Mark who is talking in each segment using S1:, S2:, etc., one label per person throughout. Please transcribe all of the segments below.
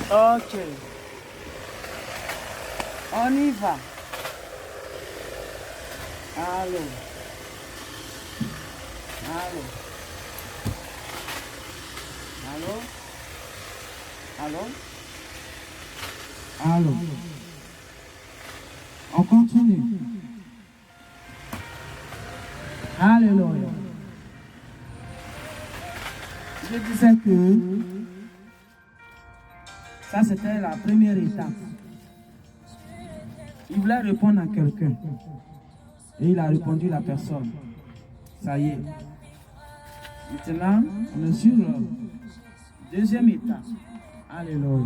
S1: Ok. On y va. Allô. Allô. Allô. Allô.
S2: Allô. On continue. Alléluia. Je disais que ça c'était la première étape. Il voulait répondre à quelqu'un. Et il a répondu à la personne. Ça y est. Maintenant, on est sur la deuxième étape. Alléluia.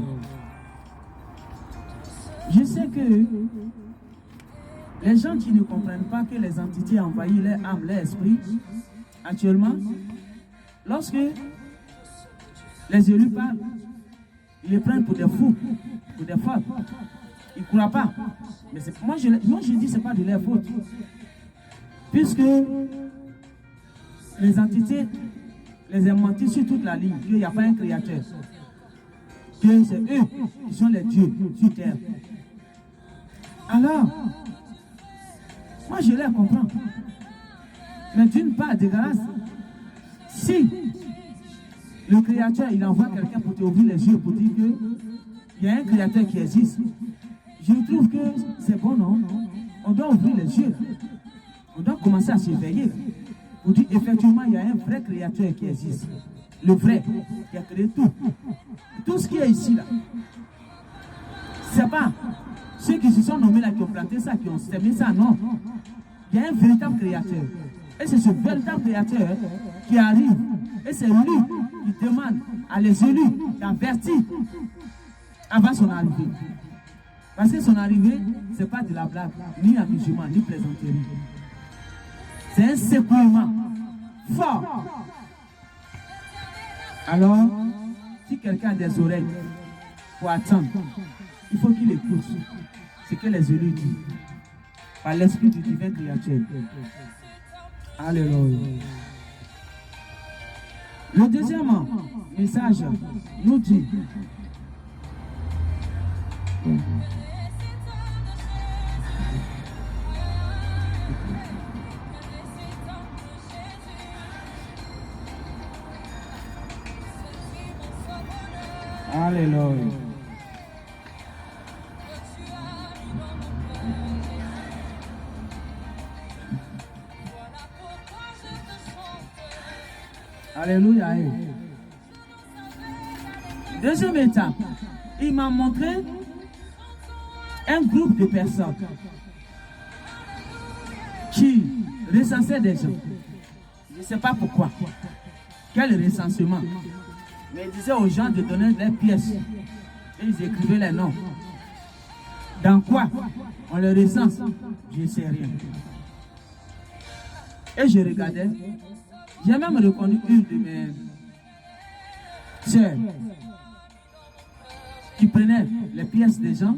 S2: Je sais que les gens qui ne comprennent pas que les entités envahissent leur âme, leur esprit, actuellement, lorsque les élus parlent, ils les prennent pour des fous, pour des folles. Ils ne croient pas. Mais moi, je dis que ce n'est pas de leur faute. Puisque les entités les ont menti sur toute la ligne, qu'il n'y a pas un créateur. Que c'est eux qui sont les dieux sur terre. Alors, moi je les comprends. Mais d'une part de grâce, si le créateur il envoie quelqu'un pour te ouvrir les yeux pour dire qu'il y a un créateur qui existe, je trouve que c'est bon, non? On doit ouvrir les yeux. On doit commencer à s'éveiller. Pour dire effectivement il y a un vrai créateur qui existe. Le vrai, qui a créé tout. Tout ce qui est ici là. C'est pas ceux qui se sont nommés là, qui ont planté ça, qui ont semé ça, non. Il y a un véritable créateur. Et c'est ce véritable créateur qui arrive. Et c'est lui qui demande à les élus d'avertir avant son arrivée. Parce que son arrivée, ce n'est pas de la blague, ni amusement, ni plaisanterie. C'est un secouement fort. Alors, si quelqu'un a des oreilles pour attendre, il faut qu'il écoute ce que les élus disent par l'esprit du divin créateur. Alléluia. Le deuxième message nous dit Alléluia. Alléluia. Deuxième étape, il m'a montré un groupe de personnes qui recensaient des gens. Je ne sais pas pourquoi. Quel recensement. Mais ils disaient aux gens de donner des pièces. Et ils écrivaient les noms. Dans quoi on les recense? Je ne sais rien. Et je regardais. J'ai même reconnu une de mes sœurs qui prenait les pièces des gens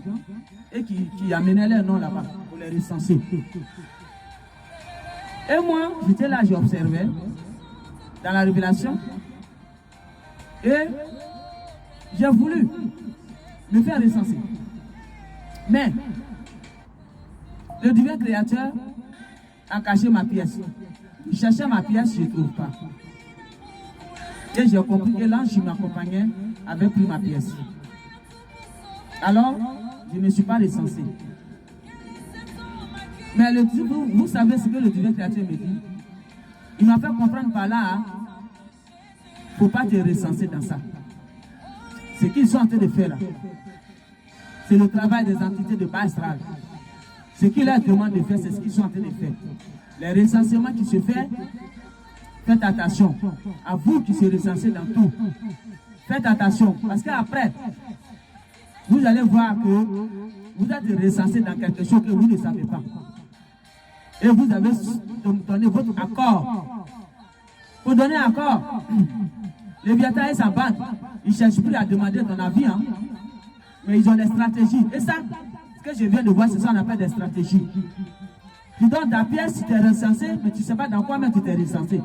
S2: et qui amenait leurs noms là-bas pour les recenser. Et moi, j'étais là, j'observais dans la révélation et j'ai voulu me faire recenser. Mais le divin créateur a caché ma pièce. Je cherchais ma pièce, je ne trouve pas. Et j'ai compris que l'ange qui m'accompagnait avait pris ma pièce. Alors, je ne suis pas recensé. Mais vous savez ce que le divin créateur me dit? Il m'a fait comprendre par là, il ne faut pas te recenser dans ça. Ce qu'ils sont en train de faire là, c'est le travail des entités de bas astral. Ce qu'ils leur demandent de faire, c'est ce qu'ils sont en train de faire. Les recensements qui se font, faites attention. À vous qui se recensez dans tout. Faites attention. Parce qu'après, vous allez voir que vous êtes recensé dans quelque chose que vous ne savez pas. Et vous avez donné votre accord. Pour donner accord, Léviathan et sa bande, ils ne cherchent plus à demander ton avis. Hein? Mais ils ont des stratégies. Et ça, ce que je viens de voir, c'est ça qu'on appelle des stratégies. Tu donnes ta pièce, tu t'es recensé, mais tu ne sais pas dans quoi même tu t'es recensé.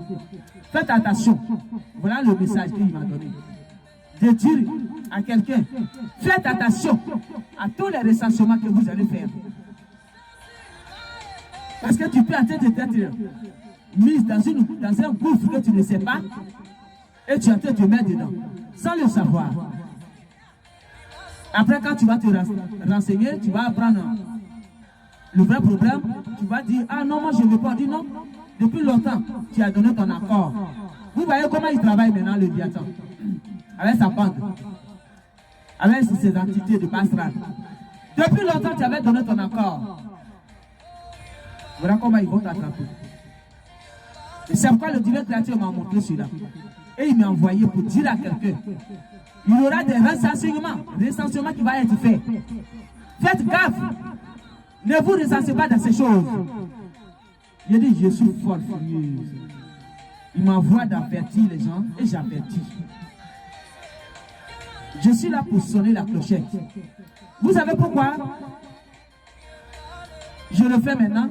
S2: Faites attention. Voilà le message qu'il m'a donné. De dire à quelqu'un, faites attention à tous les recensements que vous allez faire. Parce que tu peux être mise dans un gouffre que tu ne sais pas et tu es en train de te mettre dedans, sans le savoir. Après, quand tu vas te renseigner, tu vas apprendre le vrai problème, tu vas dire, ah non, moi je ne veux pas. Dire non, depuis longtemps, tu as donné ton accord. Vous voyez comment il travaille maintenant, le Léviathan, avec sa bande, avec ses entités de Bastral. Depuis longtemps, tu avais donné ton accord. Voilà comment ils vont t'attraper. Et c'est pourquoi le divin créateur m'a montré cela. Et il m'a envoyé pour dire à quelqu'un, il y aura des recensements qui vont être faits. Faites gaffe. Ne vous recensez pas dans ces choses. J'ai dit, je suis fort furieux. Il m'envoie d'avertir les gens et j'avertis. Je suis là pour sonner la clochette. Vous savez pourquoi je le fais maintenant?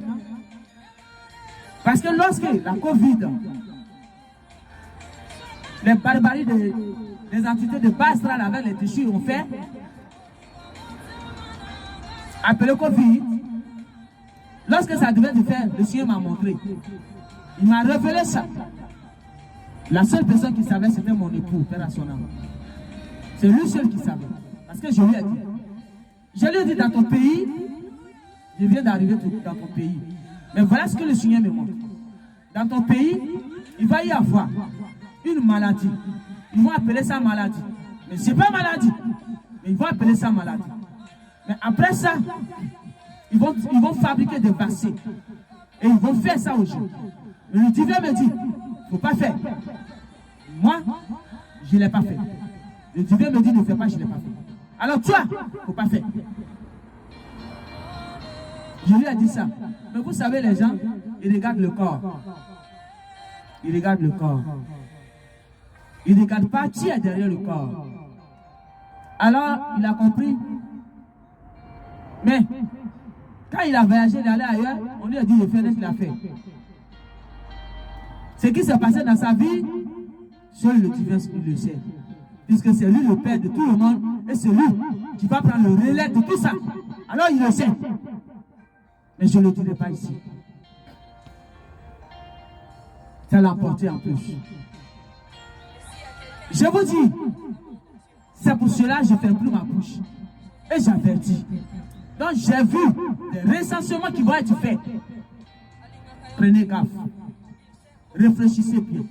S2: Parce que lorsque la Covid, les barbaries des entités de Bastral avec les tissus ont fait, appelé Covid, lorsque ça devait se faire, le Seigneur m'a montré. Il m'a révélé ça. La seule personne qui savait, c'était mon époux, Père à son âme. C'est lui seul qui savait. Parce que je lui ai dit. Je lui ai dit, dans ton pays, je viens d'arriver dans ton pays. Mais voilà ce que le Seigneur me montre. Dans ton pays, il va y avoir une maladie. Ils vont appeler ça maladie. Mais ce n'est pas maladie. Mais ils vont appeler ça maladie. Mais après ça, ils vont fabriquer des vaccins. Et ils vont faire ça aux gens. Mais le divin me dit, il ne faut pas faire. Moi, je ne l'ai pas fait. Le divin me dit, ne fais pas, je ne l'ai pas fait. Alors toi, il ne faut pas faire. Je lui ai dit ça. Mais vous savez, les gens, ils regardent le corps. Ils regardent le corps. Ils ne regardent pas qui est derrière le corps. Alors, il a compris. Mais, quand il a voyagé d'aller ailleurs, on lui a dit de faire ce qu'il a fait. Ce qui s'est passé dans sa vie, seul le divin le sait. Puisque c'est lui le père de tout le monde et c'est lui qui va prendre le relais de tout ça. Alors il le sait. Mais je ne le dirai pas ici. Ça l'a emporté en plus. Je vous dis, c'est pour cela que je ne ferme plus ma bouche. Et j'avertis. Donc j'ai vu des recensements qui vont être faits. Prenez gaffe. Réfléchissez bien.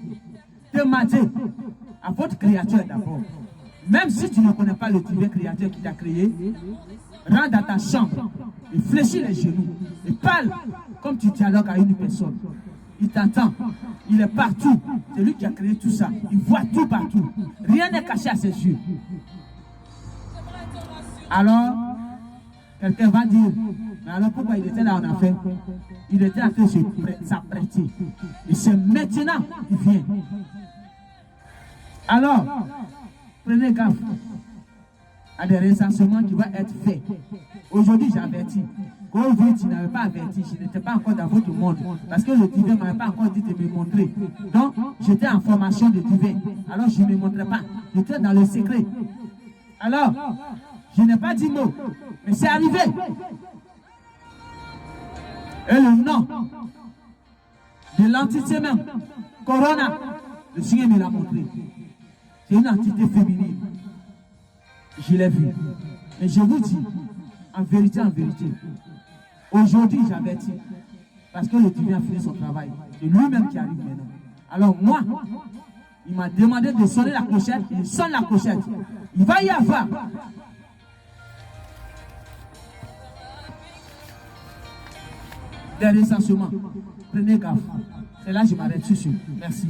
S2: Demandez à votre créateur d'abord. Même si tu ne connais pas le divin créateur qui t'a créé, rentre dans ta chambre et fléchis les genoux et parle comme tu dialogues à une personne. Il t'entend, il est partout. C'est lui qui a créé tout ça. Il voit tout partout. Rien n'est caché à ses yeux. Alors, quelqu'un va dire, mais alors pourquoi il était là en affaire? Il était en train de s'apprêter. Et c'est maintenant qu'il vient. Alors, prenez gaffe à des recensements qui vont être faits. Aujourd'hui, j'avertis. Quand tu n'avais pas averti, je n'étais pas encore dans votre monde. Parce que le divin ne m'avait pas encore dit de me montrer. Donc, j'étais en formation de divin. Alors, je ne me montrais pas. J'étais dans le secret. Alors, je n'ai pas dit mot. Mais c'est arrivé. Et le nom de l'entité même, Corona, le Seigneur me l'a montré. C'est une entité féminine. Je l'ai vu. Mais je vous dis, en vérité, aujourd'hui j'avertis. Parce que le divin a fini son travail. C'est lui-même qui arrive maintenant. Alors moi, il m'a demandé de sonner la clochette. Il sonne la clochette. Il va y avoir des recensements. Prenez gaffe. C'est là que je m'arrête dessus. Merci.